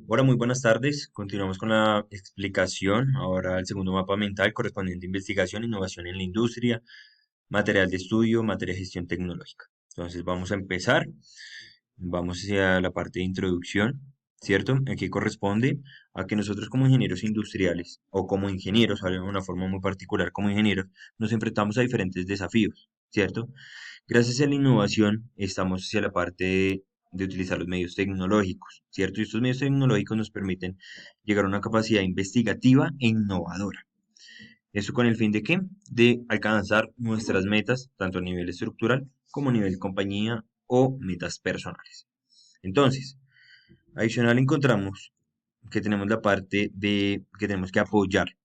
Hola, muy buenas tardes. Continuamos con la explicación. Ahora el segundo mapa mental correspondiente a investigación e innovación en la industria, material de estudio, materia de gestión tecnológica. Entonces vamos a empezar. Vamos hacia la parte de introducción, ¿cierto? Aquí corresponde a que nosotros como ingenieros industriales o como ingenieros, de una forma muy particular como ingenieros, nos enfrentamos a diferentes desafíos, ¿cierto? Gracias a la innovación estamos hacia la parte de utilizar los medios tecnológicos, ¿cierto? Y estos medios tecnológicos nos permiten llegar a una capacidad investigativa e innovadora. ¿Eso con el fin de qué? De alcanzar nuestras metas, tanto a nivel estructural como a nivel compañía o metas personales. Entonces, adicional encontramos que tenemos la parte de que tenemos que apoyar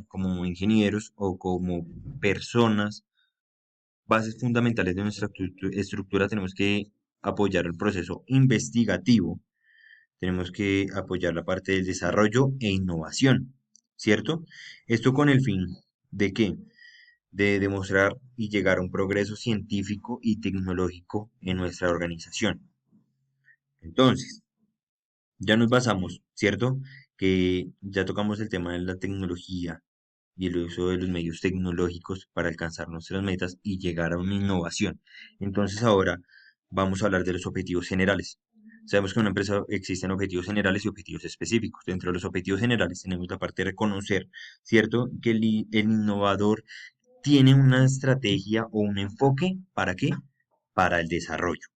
como ingenieros o como personas, bases fundamentales de nuestra estructura. Tenemos que apoyar el proceso investigativo, tenemos que apoyar la parte del desarrollo e innovación, ¿cierto? Esto con el fin de qué? De demostrar y llegar a un progreso científico y tecnológico en nuestra organización. Entonces, ya nos basamos, ¿cierto? Que ya tocamos el tema de la tecnología y el uso de los medios tecnológicos para alcanzar nuestras metas y llegar a una innovación. Entonces ahora vamos a hablar de los objetivos generales. Sabemos que en una empresa existen objetivos generales y objetivos específicos. Dentro de los objetivos generales tenemos la parte de reconocer, ¿cierto? Que el innovador tiene una estrategia o un enfoque, ¿para qué? Para el desarrollo.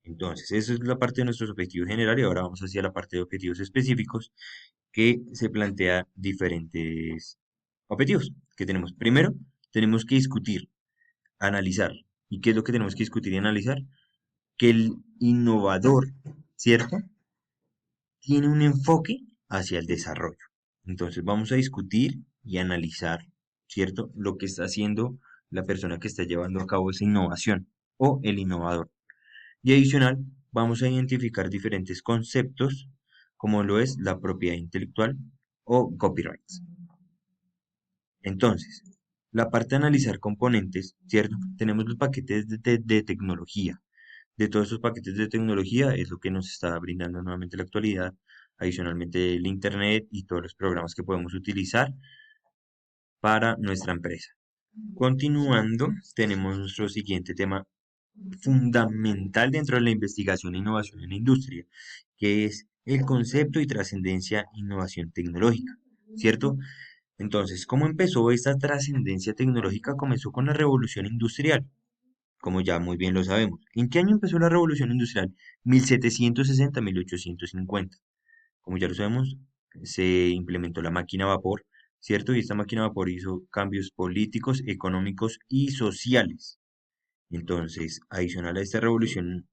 Entonces, eso es la parte de nuestros objetivos generales y ahora vamos hacia la parte de objetivos específicos que se plantea diferentes objetivos que tenemos. Primero, tenemos que discutir, analizar. ¿Y qué es lo que tenemos que discutir y analizar? Que el innovador, ¿cierto? Tiene un enfoque hacia el desarrollo. Entonces, vamos a discutir y analizar, ¿cierto? Lo que está haciendo la persona que está llevando a cabo esa innovación o el innovador. Y adicional, vamos a identificar diferentes conceptos, como lo es la propiedad intelectual o copyrights. Entonces, la parte de analizar componentes, ¿cierto? Tenemos los paquetes de tecnología. De todos esos paquetes de tecnología es lo que nos está brindando nuevamente la actualidad, adicionalmente el Internet y todos los programas que podemos utilizar para nuestra empresa. Continuando, tenemos nuestro siguiente tema fundamental dentro de la investigación e innovación en la industria, que es el concepto y trascendencia innovación tecnológica, ¿cierto? Entonces, ¿cómo empezó esta trascendencia tecnológica? Comenzó con la revolución industrial, como ya muy bien lo sabemos. ¿En qué año empezó la revolución industrial? 1760-1850. Como ya lo sabemos, se implementó la máquina a vapor, ¿cierto? Y esta máquina a vapor hizo cambios políticos, económicos y sociales. Entonces, adicional a esta revolución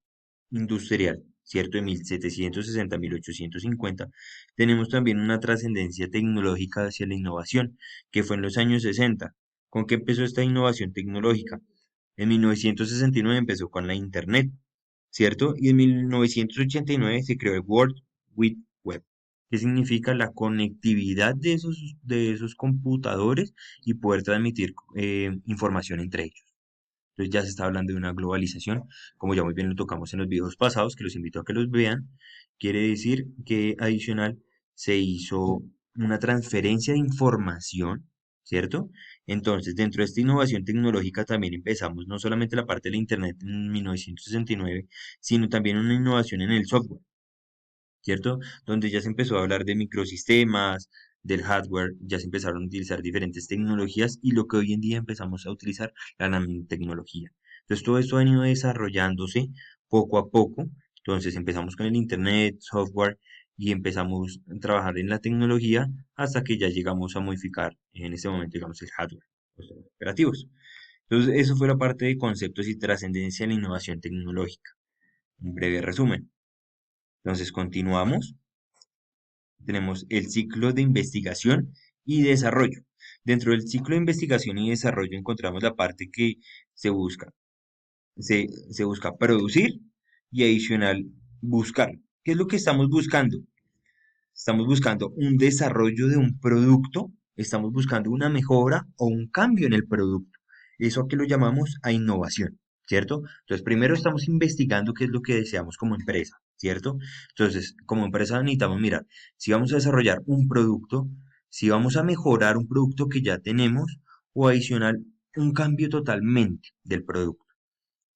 industrial, ¿cierto? De 1760 a 1850, tenemos también una trascendencia tecnológica hacia la innovación, que fue en los años 60. ¿Con qué empezó esta innovación tecnológica? En 1969 empezó con la Internet, ¿cierto? Y en 1989 se creó el World Wide Web, que significa la conectividad de esos computadores y poder transmitir información entre ellos. Entonces ya se está hablando de una globalización, como ya muy bien lo tocamos en los videos pasados, que los invito a que los vean. Quiere decir que adicional se hizo una transferencia de información, ¿cierto? Entonces, dentro de esta innovación tecnológica también empezamos no solamente la parte del Internet en 1969, sino también una innovación en el software, ¿cierto? Donde ya se empezó a hablar de microsistemas, del hardware, ya se empezaron a utilizar diferentes tecnologías y lo que hoy en día empezamos a utilizar, la nanotecnología. Entonces todo esto ha venido desarrollándose poco a poco. Entonces empezamos con el Internet, software y empezamos a trabajar en la tecnología hasta que ya llegamos a modificar en este momento, digamos, el hardware, los sistemas operativos. Entonces eso fue la parte de conceptos y trascendencia de la innovación tecnológica. Un breve resumen. Entonces continuamos. Tenemos el ciclo de investigación y desarrollo. Dentro del ciclo de investigación y desarrollo encontramos la parte que se busca. Se busca producir y adicional buscar. ¿Qué es lo que estamos buscando? Estamos buscando un desarrollo de un producto, estamos buscando una mejora o un cambio en el producto. Eso que lo llamamos a innovación, ¿cierto? Entonces, primero estamos investigando qué es lo que deseamos como empresa. ¿cierto? Entonces, como empresa necesitamos mirar si vamos a desarrollar un producto, si vamos a mejorar un producto que ya tenemos o adicional un cambio totalmente del producto,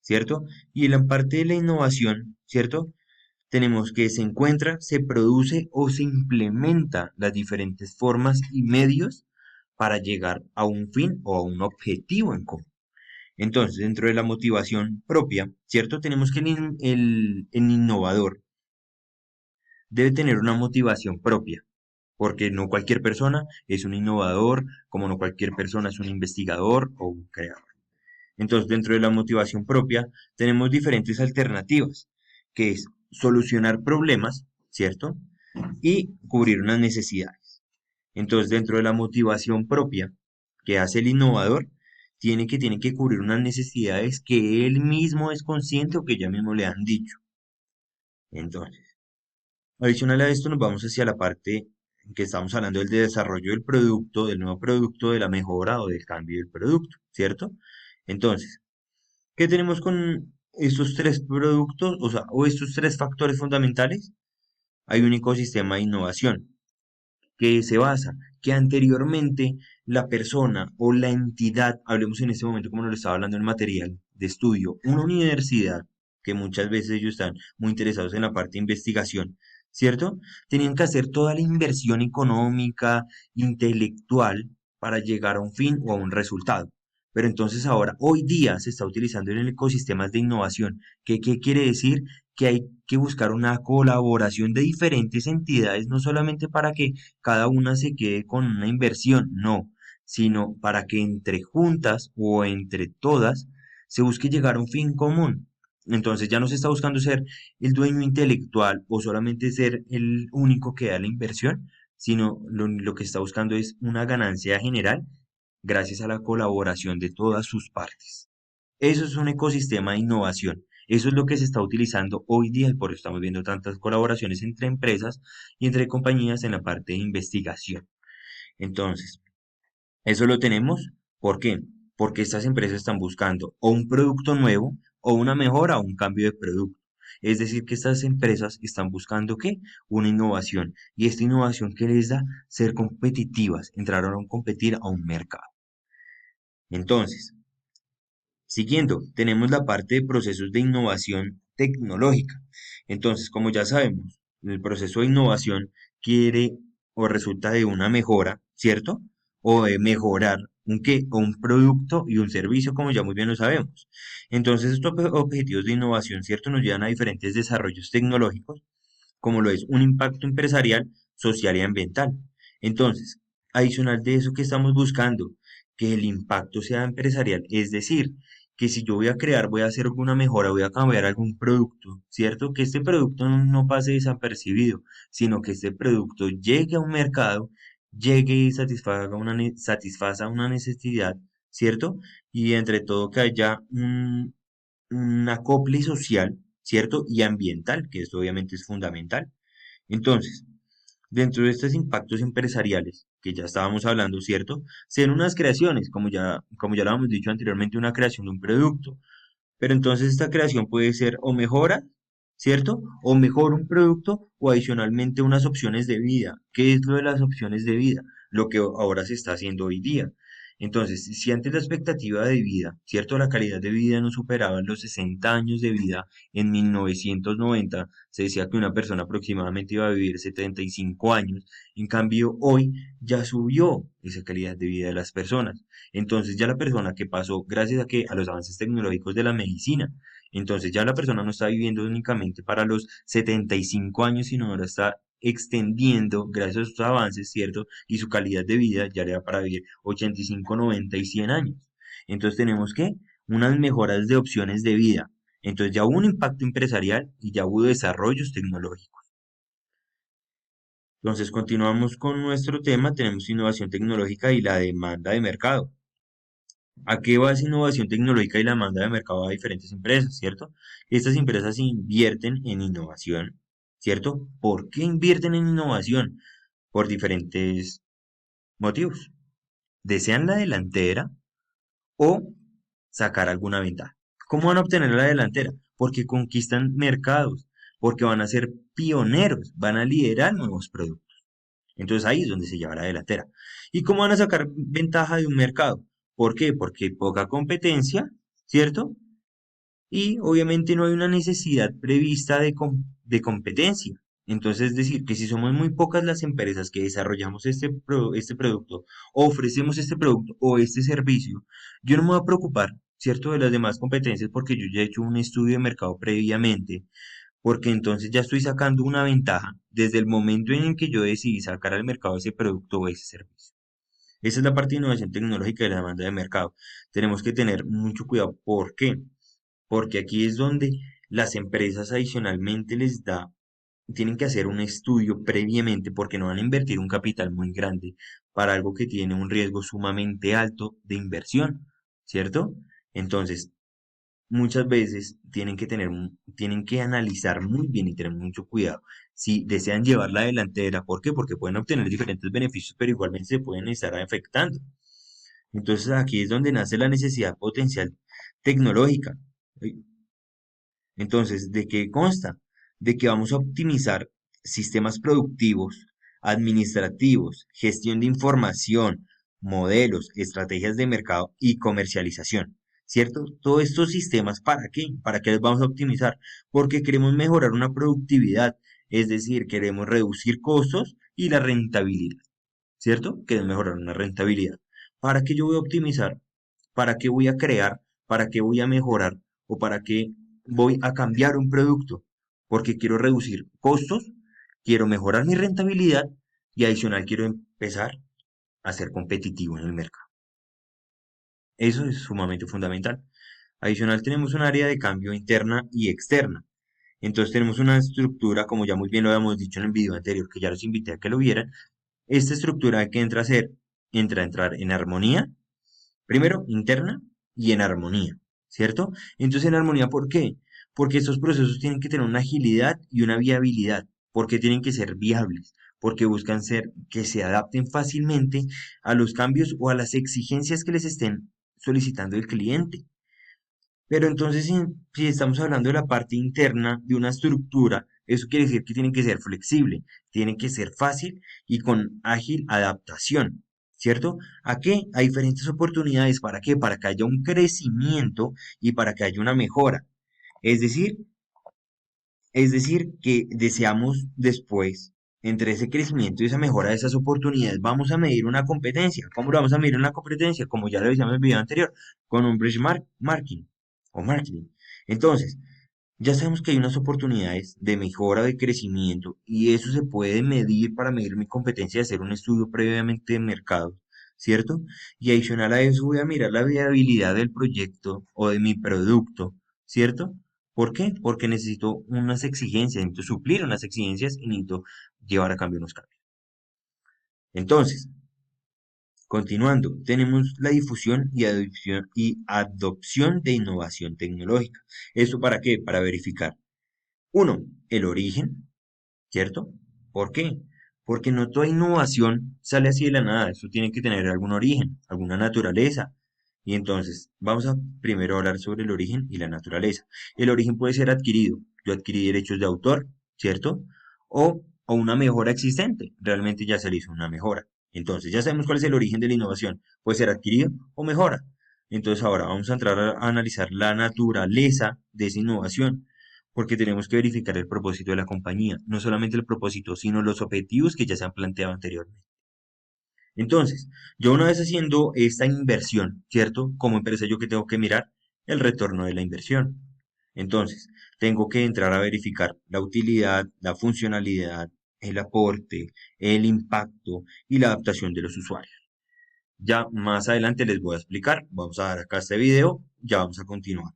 ¿cierto? Y en la parte de la innovación, ¿cierto? Tenemos que se encuentra, se produce o se implementa las diferentes formas y medios para llegar a un fin o a un objetivo en común. Entonces, dentro de la motivación propia, ¿cierto? Tenemos que el innovador debe tener una motivación propia, porque no cualquier persona es un innovador, como no cualquier persona es un investigador o un creador. Entonces, dentro de la motivación propia, tenemos diferentes alternativas, que es solucionar problemas, ¿cierto? Y cubrir unas necesidades. Entonces, dentro de la motivación propia que hace el innovador, tiene que cubrir unas necesidades que él mismo es consciente o que ya mismo le han dicho. Entonces, adicional a esto, nos vamos hacia la parte en que estamos hablando del desarrollo del producto, del nuevo producto, de la mejora o del cambio del producto, ¿cierto? Entonces, ¿qué tenemos con estos tres productos, o sea, o estos tres factores fundamentales? Hay un ecosistema de innovación que se basa que anteriormente la persona o la entidad, hablemos en este momento como nos lo estaba hablando en material de estudio, una universidad, que muchas veces ellos están muy interesados en la parte de investigación, ¿cierto? Tenían que hacer toda la inversión económica, intelectual, para llegar a un fin o a un resultado. Pero entonces ahora, hoy día se está utilizando en el ecosistemas de innovación. ¿Qué quiere decir? Que hay que buscar una colaboración de diferentes entidades, no solamente para que cada una se quede con una inversión, no, sino para que entre juntas o entre todas se busque llegar a un fin común. Entonces ya no se está buscando ser el dueño intelectual o solamente ser el único que da la inversión, sino lo que está buscando es una ganancia general gracias a la colaboración de todas sus partes. Eso es un ecosistema de innovación. Eso es lo que se está utilizando hoy día y por eso estamos viendo tantas colaboraciones entre empresas y entre compañías en la parte de investigación. Entonces, eso lo tenemos. ¿Por qué? Porque estas empresas están buscando o un producto nuevo o una mejora o un cambio de producto. Es decir, que estas empresas están buscando ¿qué? Una innovación. Y esta innovación que les da ser competitivas, entrar a competir a un mercado. Entonces, siguiendo, tenemos la parte de procesos de innovación tecnológica. Entonces, como ya sabemos, el proceso de innovación quiere o resulta de una mejora, ¿cierto? O de mejorar un qué, o un producto y un servicio, como ya muy bien lo sabemos. Entonces, estos objetivos de innovación, ¿cierto? Nos llevan a diferentes desarrollos tecnológicos, como lo es un impacto empresarial, social y ambiental. Entonces, adicional de eso que estamos buscando, que el impacto sea empresarial, es decir, que si yo voy a crear, voy a hacer alguna mejora, voy a cambiar algún producto, ¿cierto? Que este producto no pase desapercibido, sino que este producto llegue a un mercado, llegue y satisfaga una necesidad, ¿cierto? Y entre todo que haya un acople social, ¿cierto? Y ambiental, que esto obviamente es fundamental. Entonces, dentro de estos impactos empresariales, que ya estábamos hablando, ¿cierto? Sean unas creaciones, como ya lo hemos dicho anteriormente, una creación de un producto. Pero entonces esta creación puede ser o mejora, ¿cierto? O mejora un producto o adicionalmente unas opciones de vida. ¿Qué es lo de las opciones de vida? Lo que ahora se está haciendo hoy día. Entonces, si antes la expectativa de vida, ¿cierto? La calidad de vida no superaba los 60 años de vida en 1990, se decía que una persona aproximadamente iba a vivir 75 años. En cambio, hoy ya subió esa calidad de vida de las personas. Entonces ya la persona que pasó, gracias a que a los avances tecnológicos de la medicina, entonces ya la persona no está viviendo únicamente para los 75 años, sino ahora está extendiendo, gracias a esos avances, ¿cierto? Y su calidad de vida ya le da para vivir 85, 90 y 100 años. Entonces tenemos que unas mejoras de opciones de vida. Entonces ya hubo un impacto empresarial y ya hubo desarrollos tecnológicos. Entonces continuamos con nuestro tema, tenemos innovación tecnológica y la demanda de mercado. ¿A qué va esa innovación tecnológica y la demanda de mercado a diferentes empresas, cierto? Estas empresas invierten en innovación, ¿cierto? ¿Por qué invierten en innovación? Por diferentes motivos. Desean la delantera o sacar alguna ventaja. ¿Cómo van a obtener la delantera? Porque conquistan mercados. porque van a ser pioneros, van a liderar nuevos productos. Entonces ahí es donde se lleva la delantera. ¿Y cómo van a sacar ventaja de un mercado? ¿Por qué? Porque hay poca competencia, ¿cierto? Y obviamente no hay una necesidad prevista de competencia. Entonces, es decir, que si somos muy pocas las empresas que desarrollamos este producto, o ofrecemos este producto o este servicio, yo no me voy a preocupar, ¿cierto?, de las demás competencias porque yo ya he hecho un estudio de mercado previamente, porque entonces ya estoy sacando una ventaja desde el momento en el que yo decidí sacar al mercado ese producto o ese servicio. Esa es la parte de innovación tecnológica y la demanda de mercado. Tenemos que tener mucho cuidado. ¿Por qué? Porque aquí es donde las empresas adicionalmente tienen que hacer un estudio previamente porque no van a invertir un capital muy grande para algo que tiene un riesgo sumamente alto de inversión, ¿cierto? Entonces, muchas veces tienen que analizar muy bien y tener mucho cuidado si desean llevar la delantera. ¿Por qué? Porque pueden obtener diferentes beneficios, pero igualmente se pueden estar afectando. Entonces, aquí es donde nace la necesidad potencial tecnológica. Entonces, ¿de qué consta? De que vamos a optimizar sistemas productivos, administrativos, gestión de información, modelos, estrategias de mercado y comercialización. ¿Cierto? Todos estos sistemas, ¿para qué? ¿Para qué los vamos a optimizar? Porque queremos mejorar una productividad, es decir, queremos reducir costos y la rentabilidad. ¿Cierto? Queremos mejorar una rentabilidad. ¿Para qué yo voy a optimizar? ¿Para qué voy a crear? ¿Para qué voy a mejorar? ¿O para qué voy a cambiar un producto? Porque quiero reducir costos, quiero mejorar mi rentabilidad y adicional quiero empezar a ser competitivo en el mercado. Eso es sumamente fundamental. Adicional tenemos un área de cambio interna y externa. Entonces tenemos una estructura, como ya muy bien lo habíamos dicho en el video anterior, que ya los invité a que lo vieran. Esta estructura que entra a entrar en armonía. Primero, interna y en armonía, ¿cierto? Entonces, en armonía, ¿por qué? Porque estos procesos tienen que tener una agilidad y una viabilidad, porque tienen que ser viables, porque buscan ser que se adapten fácilmente a los cambios o a las exigencias que les estén solicitando el cliente. Pero entonces, si estamos hablando de la parte interna de una estructura, eso quiere decir que tiene que ser flexible, tiene que ser fácil y con ágil adaptación, ¿cierto? ¿A qué? A diferentes oportunidades. ¿Para qué? Para que haya un crecimiento y para que haya una mejora. Es decir, es decir, que deseamos después, entre ese crecimiento y esa mejora de esas oportunidades, vamos a medir una competencia. ¿Cómo lo vamos a medir una competencia? Como ya lo decíamos en el video anterior, con un marketing o marketing. Entonces, ya sabemos que hay unas oportunidades de mejora, de crecimiento, y eso se puede medir para medir mi competencia, hacer un estudio previamente de mercado, ¿cierto? Y adicional a eso voy a mirar la viabilidad del proyecto o de mi producto, ¿cierto? ¿Por qué? Porque necesito unas exigencias, necesito suplir unas exigencias y necesito llevar a cabo unos cambios. Entonces, continuando, tenemos la difusión y adopción de innovación tecnológica. ¿Esto para qué? Para verificar, uno, el origen, ¿cierto? ¿Por qué? Porque no toda innovación sale así de la nada, eso tiene que tener algún origen, alguna naturaleza. Y entonces, vamos a primero hablar sobre el origen y la naturaleza. El origen puede ser adquirido. Yo adquirí derechos de autor, ¿cierto? O una mejora existente. Realmente ya se le hizo una mejora. Entonces, ya sabemos cuál es el origen de la innovación. Puede ser adquirido o mejora. Entonces, ahora vamos a entrar a analizar la naturaleza de esa innovación, porque tenemos que verificar el propósito de la compañía, no solamente el propósito, sino los objetivos que ya se han planteado anteriormente. Entonces, yo una vez haciendo esta inversión, ¿cierto? Como empresa, yo que tengo que mirar el retorno de la inversión. Entonces, tengo que entrar a verificar la utilidad, la funcionalidad, el aporte, el impacto y la adaptación de los usuarios. Ya más adelante les voy a explicar, vamos a dar acá este video, ya vamos a continuar.